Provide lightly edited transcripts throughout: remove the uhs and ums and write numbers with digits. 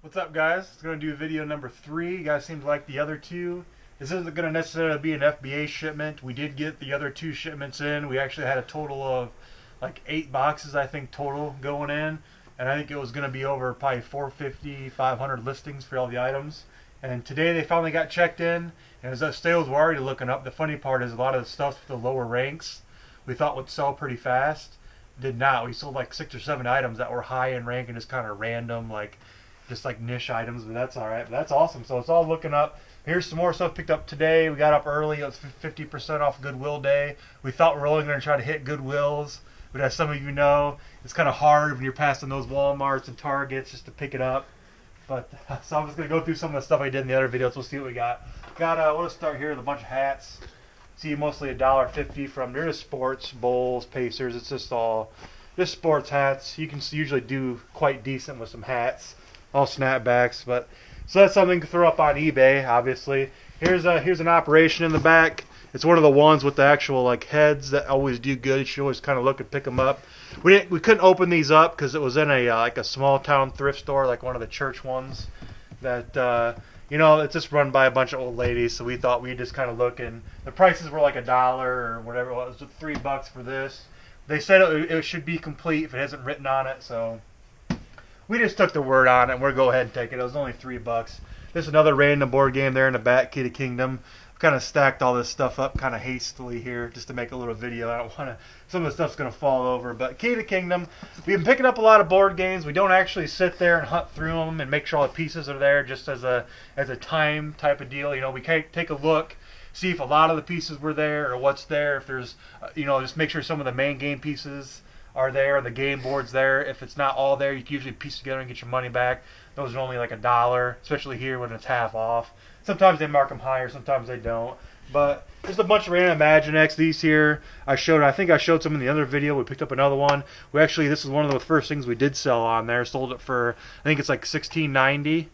What's up, guys? It's going to do video number 3. You guys seem to like the other two. This isn't going to necessarily be an FBA shipment. We did get the other 2 shipments in. We actually had a total of like 8 boxes, I think, total going in. And I think it was going to be over probably 450, 500 listings for all the items. And today they finally got checked in. And as those sales were already looking up, the funny part is a lot of the stuff with the lower ranks we thought would sell pretty fast. Did not. We sold like 6 or 7 items that were high in rank and just kind of random, like just like niche items, but that's all right. But that's awesome. So it's all looking up. Here's some more stuff picked up today. We got up early. It was 50% off Goodwill Day. We thought we were only going to try to hit Goodwills, but as some of you know, it's kind of hard when you're passing those Walmarts and Targets just to pick it up. But so I'm just going to go through some of the stuff I did in the other videos. We'll see what we got. We'll start here with a bunch of hats. See, mostly $1.50 from, they're just sports, Bulls, Pacers. It's just all just sports hats. You can usually do quite decent with some hats. All snapbacks, but so that's something to throw up on eBay. Obviously, here's an operation in the back. It's one of the ones with the actual like heads that always do good. You should always kind of look and pick them up. We couldn't open these up because it was in a like a small town thrift store, like one of the church ones. That it's just run by a bunch of old ladies. So we thought we'd just kind of look, and the prices were like $1 or whatever it was, $3 for this. They said it should be complete if it hasn't written on it, so we just took the word on it, and we'll go ahead and take it. It was only $3. This is another random board game there in the back, Key to Kingdom. I've kind of stacked all this stuff up kind of hastily here just to make a little video. I don't want to, some of the stuff's going to fall over. But Key to Kingdom, we've been picking up a lot of board games. We don't actually sit there and hunt through them and make sure all the pieces are there just as a time type of deal. We take a look, see if a lot of the pieces were there or what's there. If there's, just make sure some of the main game pieces are there, the game board's there. If it's not all there, you can usually piece together and get your money back. Those are only like $1, especially here when it's half off. Sometimes they mark them higher, sometimes they don't. But just a bunch of random Imaginext. These here, I think I showed some in the other video. We picked up another one. This is one of the first things we did sell on there. Sold it for, I think it's like $16.90,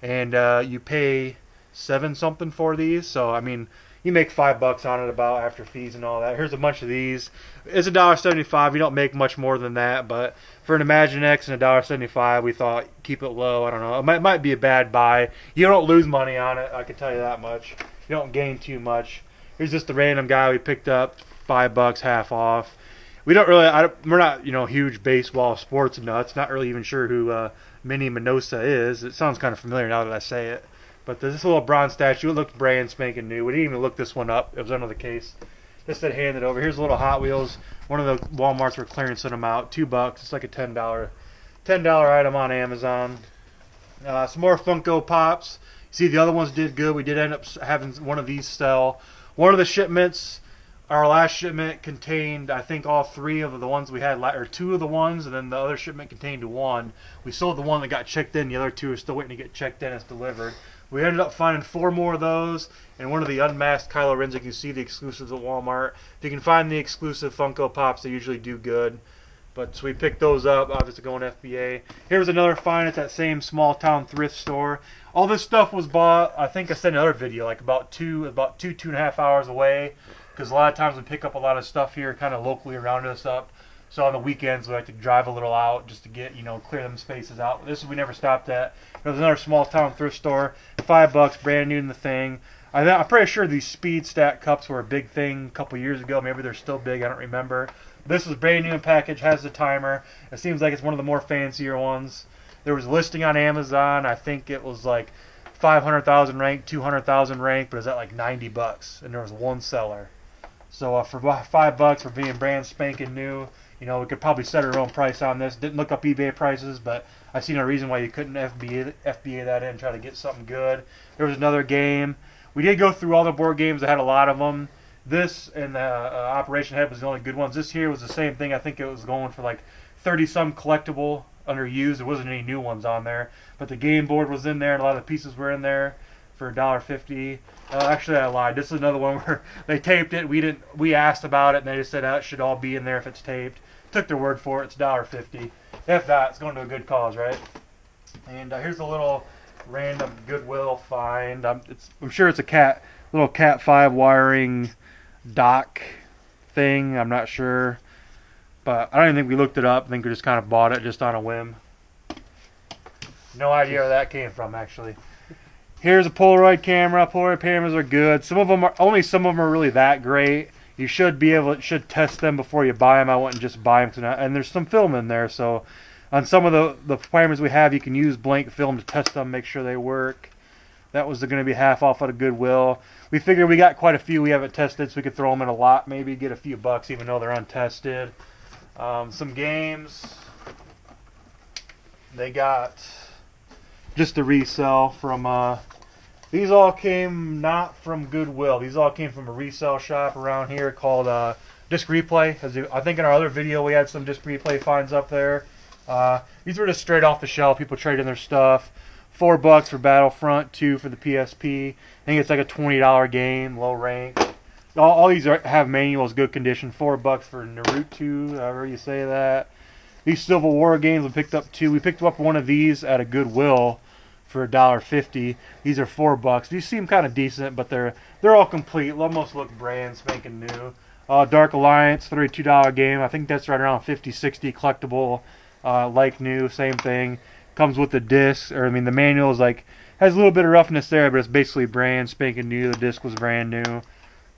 and you pay 7 something for these. So I mean, you make $5 on it about after fees and all that. Here's a bunch of these. It's $1.75. You don't make much more than that, but for an Imaginext and $1.75, we thought keep it low. I don't know. It might be a bad buy. You don't lose money on it. I can tell you that much. You don't gain too much. Here's just the random guy we picked up, $5, half off. We don't really. We're not huge baseball sports nuts. Not really even sure who Minnie Minosa is. It sounds kind of familiar now that I say it. But this little bronze statue, it looked brand spanking new. We didn't even look this one up. It was under the case. Just said handed over. Here's a little Hot Wheels. One of the Walmarts were clearancing them out. $2. It's like a $10 item on Amazon. Some more Funko Pops. See, the other ones did good. We did end up having one of these sell. One of the shipments, our last shipment contained, I think, all 3 of the ones we had, or 2 of the ones, and then the other shipment contained 1. We sold the one that got checked in. The other 2 are still waiting to get checked in. It's delivered. We ended up finding 4 more of those, and one of the unmasked Kylo Rens. You can see the exclusives at Walmart. If you can find the exclusive Funko Pops, they usually do good. But so we picked those up, obviously going FBA. Here's another find at that same small town thrift store. All this stuff was bought, I think I said in another video, like about 2.5 hours away, because a lot of times we pick up a lot of stuff here kind of locally around us up. So on the weekends we like to drive a little out just to get, clear them spaces out. This we never stopped at. There's another small town thrift store, $5, brand new in the thing. I'm pretty sure these speed stack cups were a big thing a couple years ago. Maybe they're still big, I don't remember. This is brand new in package, has the timer. It seems like it's one of the more fancier ones. There was a listing on Amazon. I think it was like 500,000 rank, 200,000 rank, but it was at like $90, and there was 1 seller. So for $5 for being brand spanking new, we could probably set our own price on this. Didn't look up eBay prices, but I see no reason why you couldn't FBA that in and try to get something good. There was another game. We did go through all the board games. I had a lot of them. This and the Operation Head was the only good ones. This here was the same thing. I think it was going for like 30-some collectible under used. There wasn't any new ones on there. But the game board was in there, and a lot of the pieces were in there for $1.50. Actually, I lied. This is another one where they taped it. We asked about it, and they just said it should all be in there if it's taped. Took their word for it. It's $1.50. If not, it's going to a good cause, right? And here's a little random Goodwill find. I'm sure it's a little Cat 5 wiring dock thing. I'm not sure, but I don't even think we looked it up. I think we just kind of bought it just on a whim. No idea where that came from, actually. Here's a Polaroid camera. Polaroid cameras are good. Some of them are really that great. You should should test them before you buy them. I wouldn't just buy them and there's some film in there. So on some of the cameras we have, you can use blank film to test them, make sure they work. That was going to be half off at a Goodwill. We figured we got quite a few we haven't tested, so we could throw them in a lot, maybe get a few bucks, even though they're untested. Some games. They got just a resell from. These all came not from Goodwill. These all came from a resale shop around here called Disc Replay. I think in our other video we had some Disc Replay finds up there. These were just straight off the shelf. People trading their stuff. $4 for Battlefront, 2 for the PSP. I think it's like a $20 game, low rank. All these have manuals, good condition. $4 for Naruto, however you say that. These Civil War games we picked up 2. We picked up one of these at a Goodwill for $1.50. These are $4. These seem kind of decent, but they're all complete. Almost look brand spanking new. Dark Alliance, $32 game. I think that's right around 50, 60 collectible, like new, same thing. Comes with the disc, the manual is has a little bit of roughness there, but it's basically brand spanking new. The disc was brand new.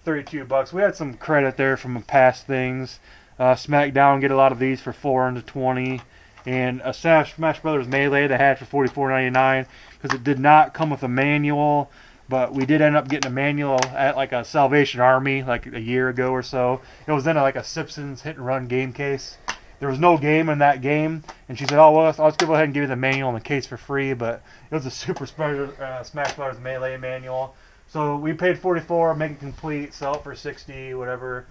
$32. We had some credit there from past things. SmackDown get a lot of these for $420, and a Smash Brothers Melee they had for $44.99 because it did not come with a manual, but we did end up getting a manual at like a Salvation Army like a year ago or so. It was in a Simpsons hit and run game case. There was no game in that game, and she said, "Oh well, I'll just go ahead and give you the manual in the case for free." But it was a Super Smash Brothers Melee manual, so we paid $44, make it complete, sell it for $60, whatever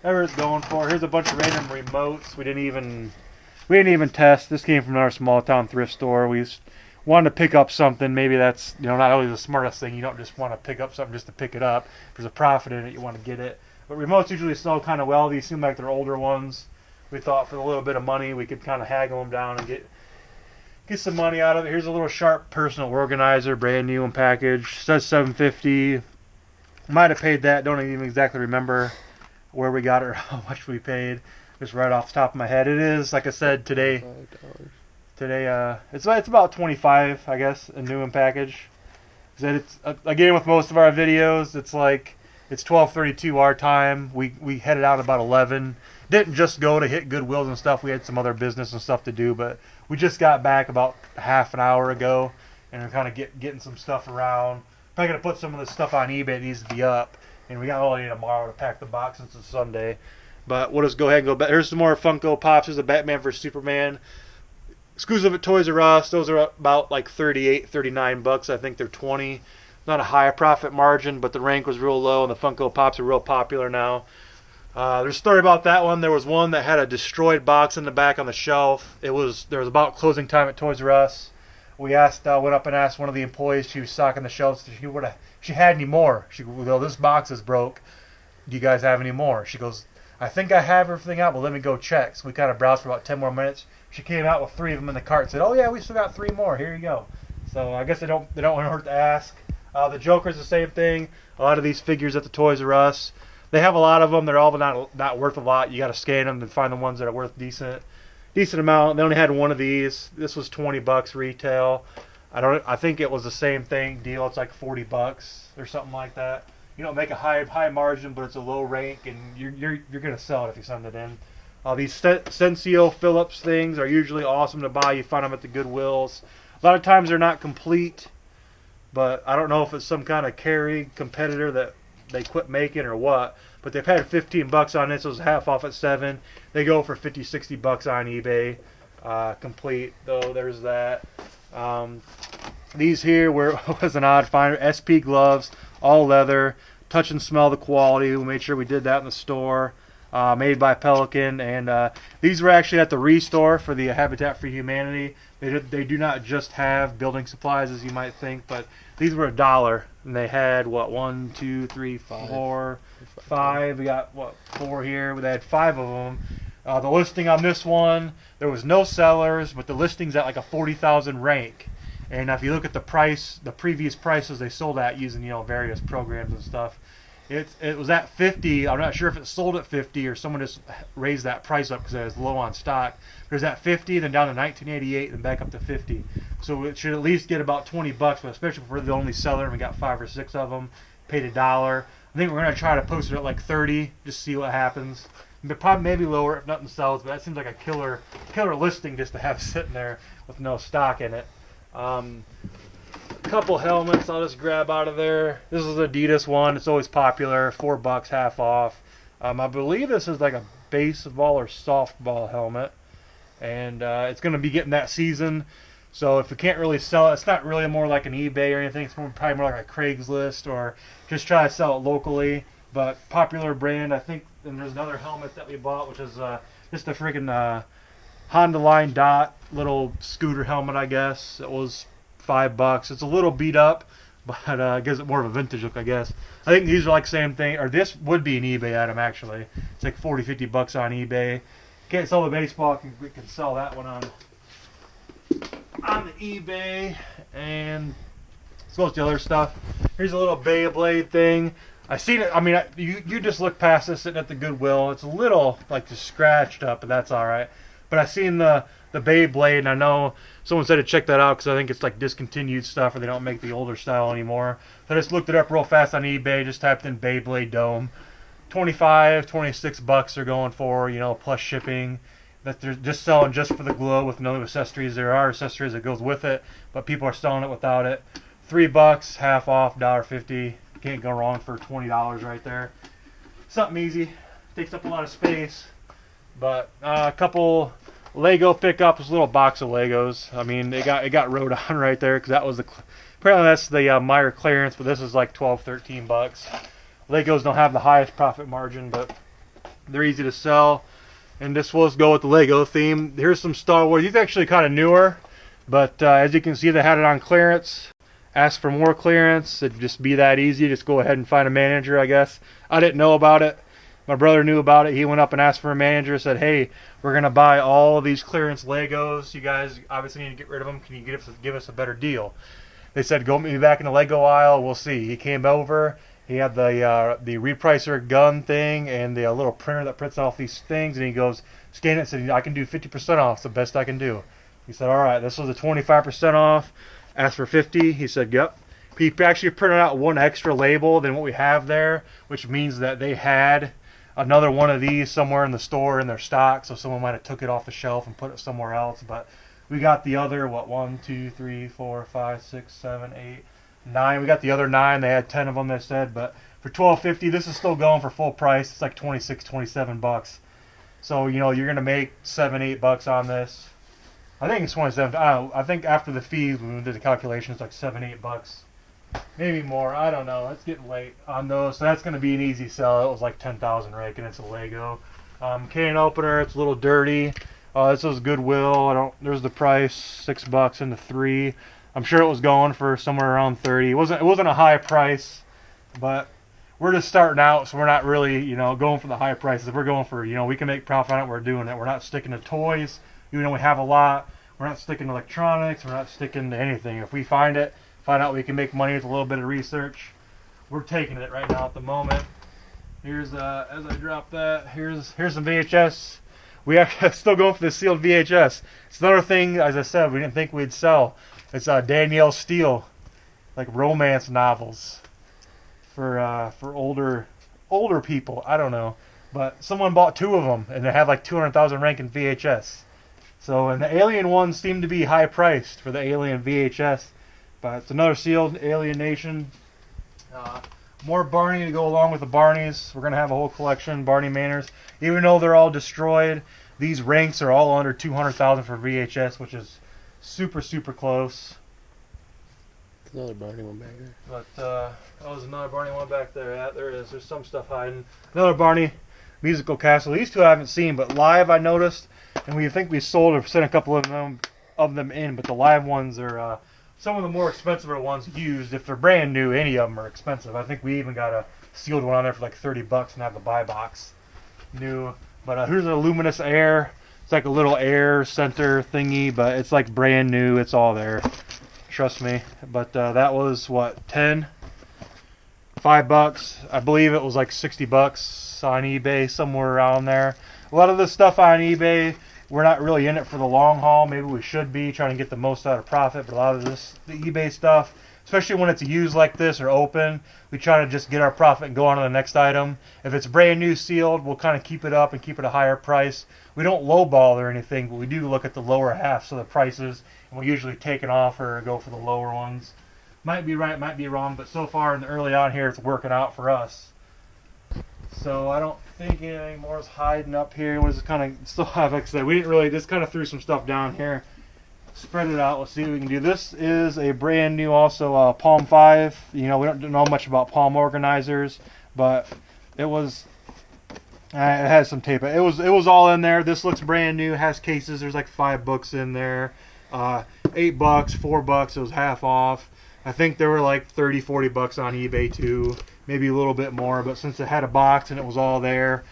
it's going for. Here's a bunch of random remotes. We didn't even test. This came from our small town thrift store. We just wanted to pick up something. Maybe that's not always the smartest thing. You don't just want to pick up something just to pick it up. If there's a profit in it, you want to get it. But remotes usually sell kind of well. These seem like they're older ones. We thought for a little bit of money we could kind of haggle them down and get some money out of it. Here's a little Sharp personal organizer, brand new and packaged. Says $7.50. Might have paid that. Don't even exactly remember where we got it or how much we paid. Just right off the top of my head. It is, like I said, today it's about $25, I guess, a new and packaged. It's again with most of our videos, it's 12:32 our time. We headed out about 11. Didn't just go to hit Goodwills and stuff. We had some other business and stuff to do, but we just got back about half an hour ago, and we're kind of getting some stuff around. Probably gonna put some of this stuff on eBay. It needs to be up, and we got all day tomorrow to pack the box since it's Sunday. But we'll just go ahead and go back. Here's some more Funko Pops. There's a Batman vs Superman. Exclusive at Toys R Us. Those are about like $38, $39. I think they're 20. Not a high profit margin, but the rank was real low, and the Funko Pops are real popular now. There's a story about that one. There was one that had a destroyed box in the back on the shelf. There was about closing time at Toys R Us. We went up and asked one of the employees. She was stocking the shelves. She had any more. She goes, "Well, this box is broke. Do you guys have any more?" She goes, "I think I have everything out, but let me go check." So we kind of browsed for about 10 more minutes. She came out with 3 of them in the cart and said, "Oh yeah, we still got 3 more. Here you go." So I guess they don't hurt to ask. The Joker's the same thing. A lot of these figures at the Toys R Us. They have a lot of them. They're all not worth a lot. You got to scan them to find the ones that are worth decent amount. They only had one of these. This was $20 retail. I think it was the same deal. It's like $40 or something like that. You don't make a high margin, but it's a low rank, and you're gonna sell it if you send it in. These Sensio Phillips things are usually awesome to buy. You find them at the Goodwills. A lot of times they're not complete, but I don't know if it's some kind of carry competitor that they quit making or what, but they've had $15 on this. So it was half off at 7. They go for $50, $60 on eBay. Complete though. There's that. These here was an odd finder. SP gloves, all leather. Touch and smell the quality. We made sure we did that in the store. Made by Pelican, and these were actually at the Restore for the Habitat for Humanity. They do not just have building supplies as you might think, but these were $1, and they had what 1, 2, 3, 4, 5. We got what 4 here. They had 5 of them. The listing on this one, there was no sellers, but the listing's at like a 40,000 rank. And if you look at the price, the previous prices they sold at using various programs and stuff, It was at 50. I'm not sure if it sold at 50 or someone just raised that price up because it was low on stock. It was at 50, then down to 1988, then back up to 50. So it should at least get about 20 bucks, but especially if we're the only seller and we got 5 or 6 of them, paid $1. I think we're gonna try to post it at like 30, just see what happens. But probably maybe lower if nothing sells. But that seems like a killer listing just to have sitting there with no stock in it. Couple helmets I'll just grab out of there. This is an Adidas one. It's always popular. $4, half off. I believe this is like a baseball or softball helmet, and it's going to be getting that season. So if we can't really sell it, it's not really more like an eBay or anything. It's probably more like a Craigslist or just try to sell it locally. But popular brand, I think. And there's another helmet that we bought, which is just a freaking Honda Line Dot little scooter helmet, I guess. It was $5. It's a little beat up, but gives it more of a vintage look, I guess. I think these are like the same thing, or this would be an eBay item actually. It's like 40, 50 bucks on eBay. Can't sell the baseball, we can sell that one on the eBay. And let's go with the other stuff. Here's a little Beyblade thing. I seen it. I mean, you just look past this sitting at the Goodwill. It's a little like just scratched up, but that's all right. But I seen the Beyblade, and I know someone said to check that out because I think it's like discontinued stuff, or they don't make the older style anymore. So I just looked it up real fast on eBay. Just typed in Beyblade Dome. 25, 26 bucks they're going for, you know, plus shipping. That they're just selling just for the glow with no accessories. There are accessories that goes with it, but people are selling it without it. $3, half off, $1.50. Can't go wrong for $20 right there. Something easy. Takes up a lot of space. But a couple Lego pickups, a little box of Legos. I mean, it got wrote on right there because that was apparently that's the Meyer clearance, but this is like 12, 13 bucks. Legos don't have the highest profit margin, but they're easy to sell. And this will go with the Lego theme. Here's some Star Wars. These are actually kind of newer, but as you can see, they had it on clearance. Ask for more clearance. It'd just be that easy. Just go ahead and find a manager, I guess. I didn't know about it. My brother knew about it. He went up and asked for a manager. Said, hey, we're going to buy all of these clearance Legos. You guys obviously need to get rid of them. Can you give us a better deal? They said, go meet me back in the Lego aisle. We'll see. He came over. He had the repricer gun thing and the little printer that prints off these things. And he goes, scan it and said, I can do 50% off. It's the best I can do. He said, all right, this was a 25% off. Asked for 50. He said, yep. He actually printed out one extra label than what we have there, which means that they had another one of these somewhere in the store in their stock, so someone might have took it off the shelf and put it somewhere else. But we got the other, 1, 2, 3, 4, 5, 6, 7, 8, 9. We got the other 9. They had 10 of them, they said. But for $12.50, this is still going for full price. It's like 26, 27 bucks. So, you know, you're going to make 7, 8 bucks on this. I think it's 27. I think after the fees, when we did the calculation, it's like 7, 8 bucks. Maybe more. I don't know. It's getting late on those. So that's going to be an easy sell. It was like 10,000 rake, and it's a Lego. Can opener. It's a little dirty. This was Goodwill. There's the price. $6 into 3. I'm sure it was going for somewhere around 30. It wasn't a high price, but we're just starting out, so we're not really, you know, going for the high prices. We're going for, you know, we can make profit on it. We're doing it. We're not sticking to toys. Even though we have a lot, we're not sticking to electronics. We're not sticking to anything. If we find out we can make money with a little bit of research, we're taking it right now at the moment. Here's as I drop that, here's some VHS. We are still going for the sealed VHS. It's another thing, as I said, we didn't think we'd sell. It's Danielle Steele, like romance novels for older people. I don't know, but someone bought 2 of them, and they had like 200,000 rank in VHS. So, and the Alien ones seem to be high priced for the Alien VHS, but it's another sealed Alien Nation. More Barney to go along with the Barneys. We're gonna have a whole collection, Barney Manors. Even though they're all destroyed, these ranks are all under 200,000 for VHS, which is super, super close. Another Barney one back there. But there's another Barney one back there. Yeah, there it is. There's some stuff hiding. Another Barney Musical Castle. These 2 I haven't seen, but live I noticed. And we think we sold or sent a couple of them in, but the live ones are some of the more expensive ones used. If they're brand new, any of them are expensive. I think we even got a sealed one on there for like 30 bucks and have the buy box new. But here's a Luminous Air. It's like a little air center thingy, but it's like brand new. It's all there. Trust me. But that was what, 10 $5. I believe it was like $60 on eBay, somewhere around there. A lot of this stuff on eBay, we're not really in it for the long haul. Maybe we should be trying to get the most out of profit, but a lot of the eBay stuff, especially when it's used like this or open, we try to just get our profit and go on to the next item. If it's brand new sealed, we'll kind of keep it up and keep it a higher price. We don't lowball or anything, but we do look at the lower halves of the prices, and we usually take an offer or go for the lower ones. Might be right, might be wrong, but so far in the early on here, it's working out for us. So I don't think anything more is hiding up here. We'll just kind of still have, like I said, we didn't really, just kind of threw some stuff down here. Spread it out. Let's see what we can do. This is a brand new also Palm 5. You know, we don't know much about palm organizers, but it was, it has some tape. It was all in there. This looks brand new. It has cases. There's like 5 books in there. $8, $4. It was half off. I think there were like 30, 40 bucks on eBay too, maybe a little bit more. But since it had a box and it was all there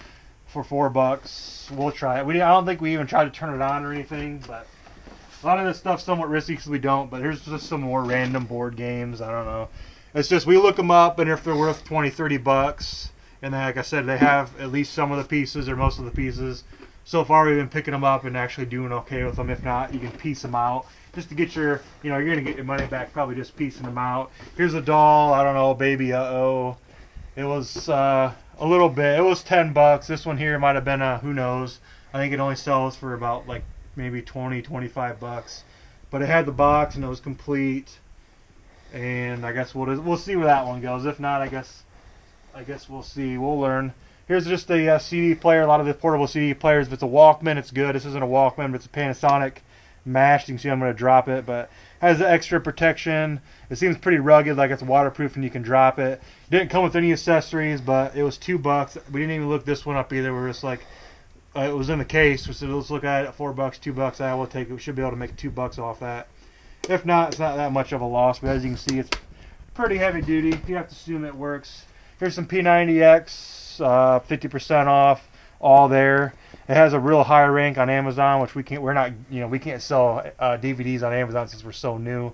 for $4, we'll try it. I don't think we even tried to turn it on or anything, but a lot of this stuff's somewhat risky because we don't. But here's just some more random board games. I don't know. It's just we look them up, and if they're worth 20, 30 bucks, and then, like I said, they have at least some of the pieces or most of the pieces. So far, we've been picking them up and actually doing okay with them. If not, you can piece them out. Just to get your, you know, you're going to get your money back probably just piecing them out. Here's a doll, I don't know, baby uh-oh. It was a little bit, it was $10. This one here might have been who knows. I think it only sells for about like maybe 20, 25 bucks. But it had the box and it was complete. And I guess we'll see where that one goes. If not, I guess we'll see. We'll learn. Here's just a CD player. A lot of the portable CD players. If it's a Walkman, it's good. This isn't a Walkman, but it's a Panasonic mashed. You can see I'm going to drop it, but has the extra protection. It seems pretty rugged, like it's waterproof and you can drop it. Didn't come with any accessories, but it was $2. We didn't even look this one up either. We're just like, it was in the case. We said, let's look at it at $4, $2. I will take it. We should be able to make $2 off that. If not, it's not that much of a loss, but as you can see, it's pretty heavy duty. You have to assume it works. Here's some P90X, 50% off, all there. It has a real high rank on Amazon, which we can't sell DVDs on Amazon since we're so new,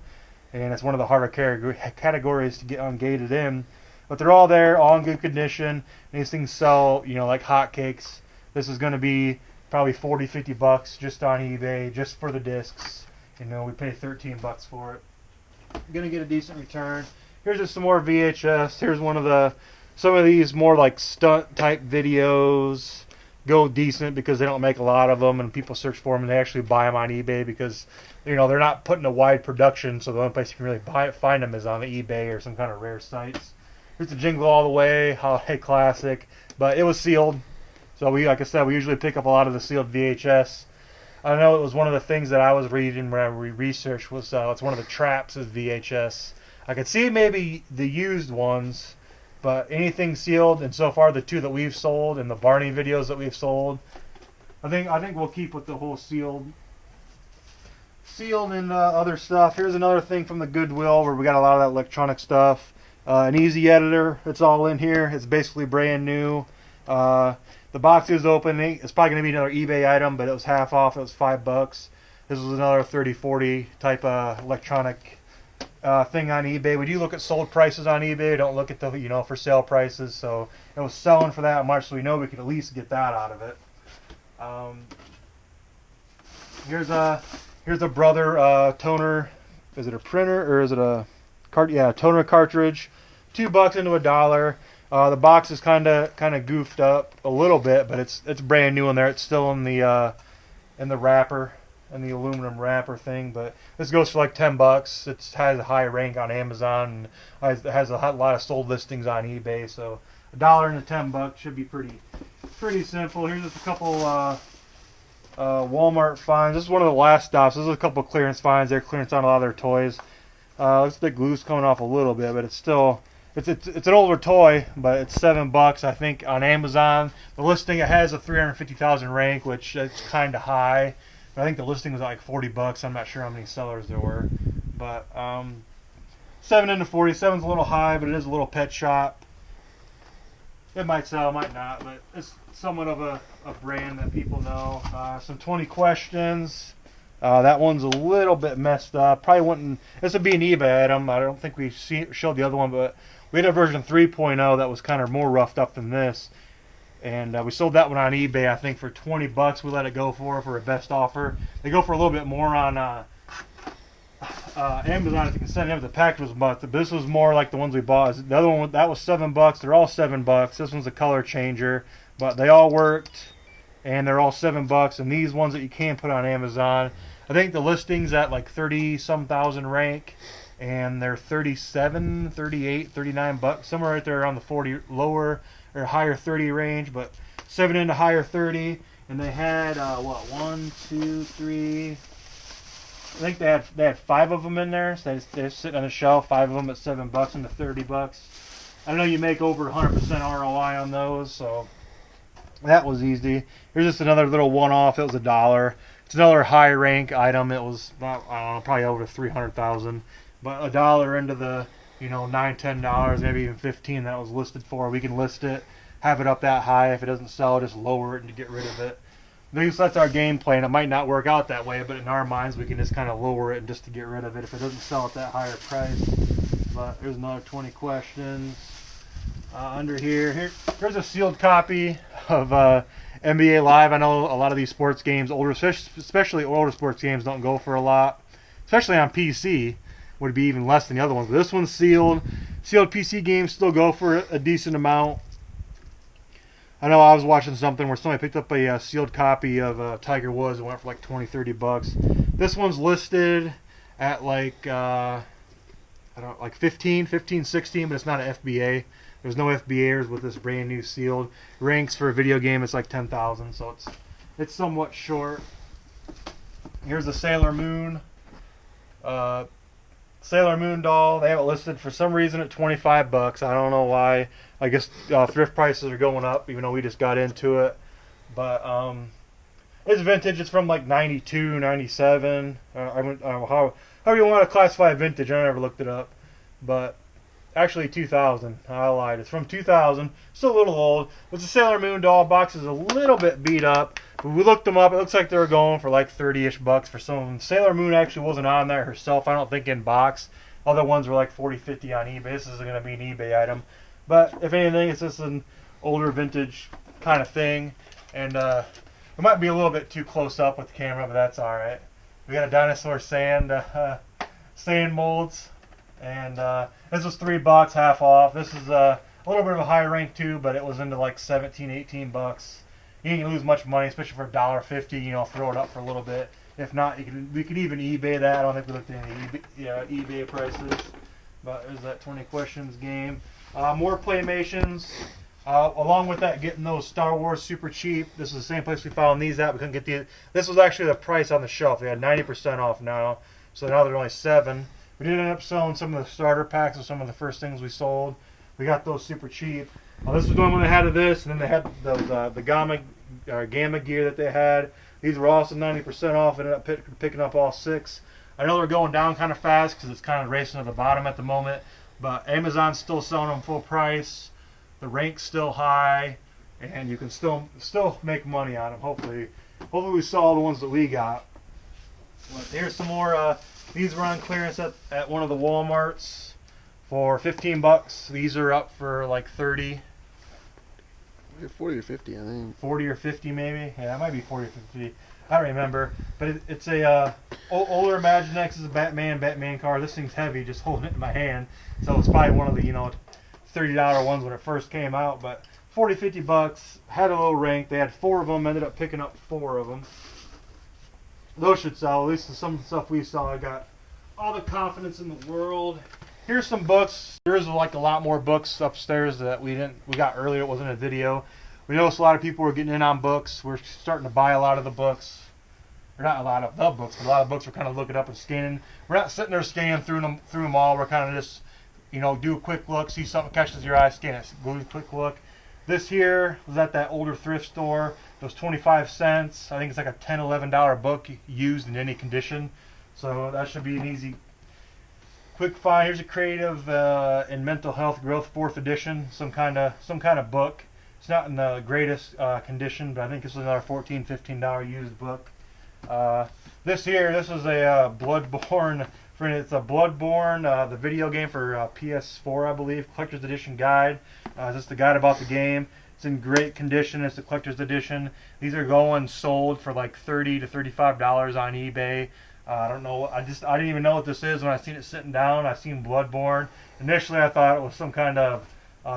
and it's one of the harder categories to get ungated in. But they're all there, all in good condition. And these things sell, you know, like hotcakes. This is going to be probably 40, 50 bucks just on eBay, just for the discs. You know, we pay 13 bucks for it. Going to get a decent return. Here's just some more VHS. Here's some of these more like stunt type videos. Go decent because they don't make a lot of them, and people search for them and they actually buy them on eBay because, you know, they're not putting a wide production, so the only place you can really find them is on the eBay or some kind of rare sites. Here's the Jingle All the Way Holiday Classic, but it was sealed, so like I said, we usually pick up a lot of the sealed VHS. I know it was one of the things that I was reading when I researched was it's one of the traps is VHS. I could see maybe the used ones, but anything sealed, and so far the 2 that we've sold and the Barney videos that we've sold, I think we'll keep with the whole sealed and other stuff. Here's another thing from the Goodwill where we got a lot of that electronic stuff. An easy editor, it's all in here. It's basically brand new. The box is open. It's probably going to be another eBay item, but it was half off. It was $5. This was another 30, 40 type of electronic thing on eBay. We do look at sold prices on eBay. Don't look at the for sale prices. So it was selling for that much, so we know we could at least get that out of it. Here's a Brother toner. Is it a printer or is it a card? Yeah, toner cartridge. $2 into $1. The box is kind of goofed up a little bit, but it's brand new in there. It's still in the wrapper. And the aluminum wrapper thing, but this goes for like $10. It has a high rank on Amazon and it has a lot of sold listings on eBay. So $1 and $10 should be pretty simple. Here's just a couple Walmart finds. This is one of the last stops. This is a couple clearance finds. They're clearance on a lot of their toys. Looks like the glue's coming off a little bit, but it's still it's an older toy, but it's $7 I think on Amazon. The listing, it has a 350,000 rank, which is kind of high. I think the listing was like $40. I'm not sure how many sellers there were, but 7 into 40. 7's a little high, but it is a little pet shop. It might sell, might not, but it's somewhat of a brand that people know. Some 20 questions. That one's a little bit messed up. Probably wouldn't. This would be an eBay item. I don't think we showed the other one, but We had a version 3.0 that was kind of more roughed up than this. And we sold that one on eBay, I think, for 20 bucks. We let it go for a best offer. They go for a little bit more on Amazon. If you can send them, the package was bucks. But this was more like the ones we bought. The other one, that was 7 bucks. They're all 7 bucks. This one's a color changer, but they all worked, and they're all 7 bucks. And these ones that you can put on Amazon, I think the listing's at like 30-some thousand rank, and they're 37, 38, 39 bucks, somewhere right there around the 40 lower or higher 30 range, but 7 into higher 30. And they had what, 1, 2, 3. I think they had 5 of them in there. So they're sitting on the shelf. 5 of them at 7 bucks into 30 bucks. I know you make over 100% ROI on those, so that was easy. Here's just another little one-off. It was $1. It's another high rank item. It was about, I don't know, probably over 300,000, but $1 into the, you know, $9, $10, maybe even 15 that was listed for. We can list it, have it up that high. If it doesn't sell, just lower it and get rid of it. At least that's our game plan. It might not work out that way, but in our minds, we can just kind of lower it just to get rid of it if it doesn't sell at that higher price. But there's another 20 questions. Under here's a sealed copy of NBA Live. I know a lot of these sports games, especially older sports games, don't go for a lot. Especially on PC, would be even less than the other ones. But this one's sealed. Sealed PC games still go for a decent amount. I know I was watching something where somebody picked up a sealed copy of Tiger Woods and went for like 20, 30 bucks. This one's listed at like I don't like 15, 16, but it's not an FBA. There's no FBAers with this brand new sealed. Ranks for a video game, it's like 10,000, so it's somewhat short. Here's a Sailor Moon doll. They have it listed for some reason at 25 bucks. I don't know why. I guess thrift prices are going up, even though we just got into it. But it's vintage. It's from like 92, 97. How you want to classify vintage? I never looked it up. But actually 2000. I lied. It's from 2000. Still a little old. It's a Sailor Moon doll. Box is a little bit beat up. But we looked them up. It looks like they were going for like 30-ish bucks for some of them. Sailor Moon actually wasn't on there herself, I don't think, in box. Other ones were like 40, 50 on eBay. This is going to be an eBay item. But if anything, it's just an older vintage kind of thing. And it might be a little bit too close up with the camera, but that's alright. We got a dinosaur sand molds. And this was $3, half off. This is a little bit of a higher rank too, but it was into like 17, 18 bucks. You ain't gonna lose much money, especially for $1.50. You know, throw it up for a little bit. If not, we could even eBay that. I don't think we looked at any eBay prices. But there's that 20 questions game. More Playmations. Along with that, getting those Star Wars super cheap. This is the same place we found these at. We couldn't get these. This was actually the price on the shelf. They had 90% off now, so now they're only 7. We did end up selling some of the starter packs of some of the first things we sold. We got those super cheap. This was the one when they had of this, and then they had those the Gamma gear that they had. These were also 90% off. Ended up picking up all 6. I know they're going down kind of fast because it's kind of racing to the bottom at the moment. But Amazon's still selling them full price. The rank's still high, and you can still make money on them. Hopefully we saw the ones that we got. But here's some more. These were on clearance at one of the Walmarts for 15 bucks. These are up for like 30. 40 or 50, I think. 40 or 50 maybe. Yeah, it might be 40 or 50. I don't remember. But it's a older Imaginext is a Batman card. This thing's heavy, just holding it in my hand. So it's probably one of the, $30 ones when it first came out. But 40, 50 bucks. Had a low rank. They had 4 of them. Ended up picking up 4 of them. Those should sell. At least some of the stuff we saw. I got all the confidence in the world. Here's some books. There's like a lot more books upstairs that we got earlier. It wasn't a video. We noticed a lot of people were getting in on books. We're starting to buy a lot of the books. Or not a lot of the books, but a lot of books we're kind of looking up and scanning. We're not sitting there scanning through them all. We're kind of just, do a quick look, see something catches your eye, scan it, go a quick look. This here was at that older thrift store. It was 25 cents. I think it's like a $10, $11 book used in any condition. So that should be an easy quick find. Here's a Creative and Mental Health Growth 4th edition. Some kind of book. It's not in the greatest condition, but I think this is another $14, $15 used book. This is a Bloodborne It's a Bloodborne, the video game for PS4, I believe, collector's edition guide. This is the guide about the game. It's in great condition. It's the collector's edition. These are going sold for like $30 to $35 on eBay. I don't know. I didn't even know what this is when I seen it sitting down. I seen Bloodborne. Initially, I thought it was some kind of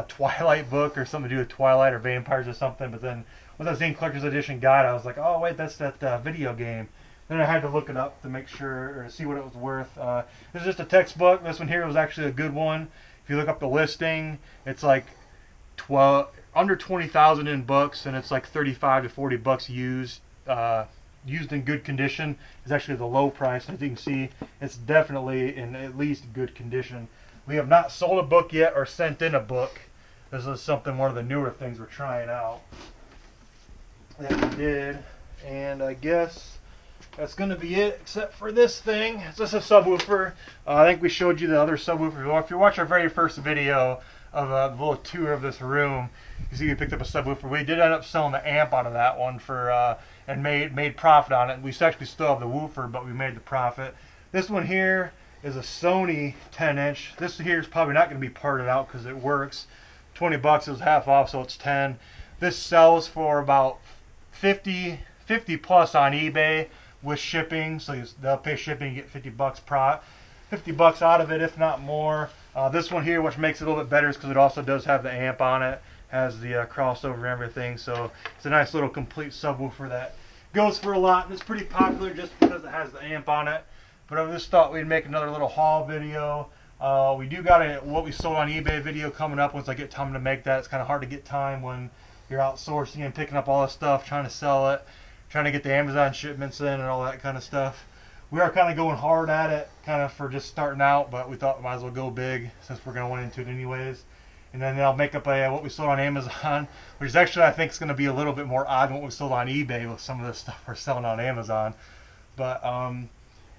Twilight book or something to do with Twilight or vampires or something. But then when I seen collector's edition guide, I was like, oh wait, that's that video game. Then I had to look it up to make sure or see what it was worth. This is just a textbook. This one here was actually a good one. If you look up the listing, it's like under 20,000 in books, and it's like 35 to 40 bucks used. Used in good condition is actually the low price. As you can see, it's definitely in at least good condition. We have not sold a book yet or sent in a book. This is one of the newer things we're trying out that we did, and I guess that's going to be it, except for this thing. It's just a subwoofer. I think we showed you the other subwoofer. If you watch our very first video of a little tour of this room, you see we picked up a subwoofer. We did end up selling the amp out of that one for and made profit on it. We actually still have the woofer, but we made the profit. This one here is a Sony 10-inch. This here is probably not going to be parted out because it works. 20 bucks, it was half off, so it's 10. This sells for about 50 plus on eBay with shipping, so they'll pay shipping, you get 50 bucks 50 bucks out of it, if not more. This one here, which makes it a little bit better, is because it also does have the amp on it, has the crossover and everything, so it's a nice little complete subwoofer that goes for a lot, and it's pretty popular just because it has the amp on it. But I just thought we'd make another little haul video. We do got a what we sold on eBay video coming up once I get time to make that. It's kind of hard to get time when you're outsourcing and picking up all this stuff, trying to sell it, trying to get the Amazon shipments in and all that kind of stuff. We are kind of going hard at it, kind of for just starting out, but we thought we might as well go big since we're going to went into it anyways. And then I'll make up what we sold on Amazon, which is actually, I think, is going to be a little bit more odd than what we sold on eBay with some of the stuff we're selling on Amazon. But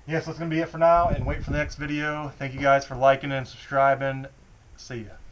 yeah, so that's going to be it for now, and wait for the next video. Thank you guys for liking and subscribing. See ya.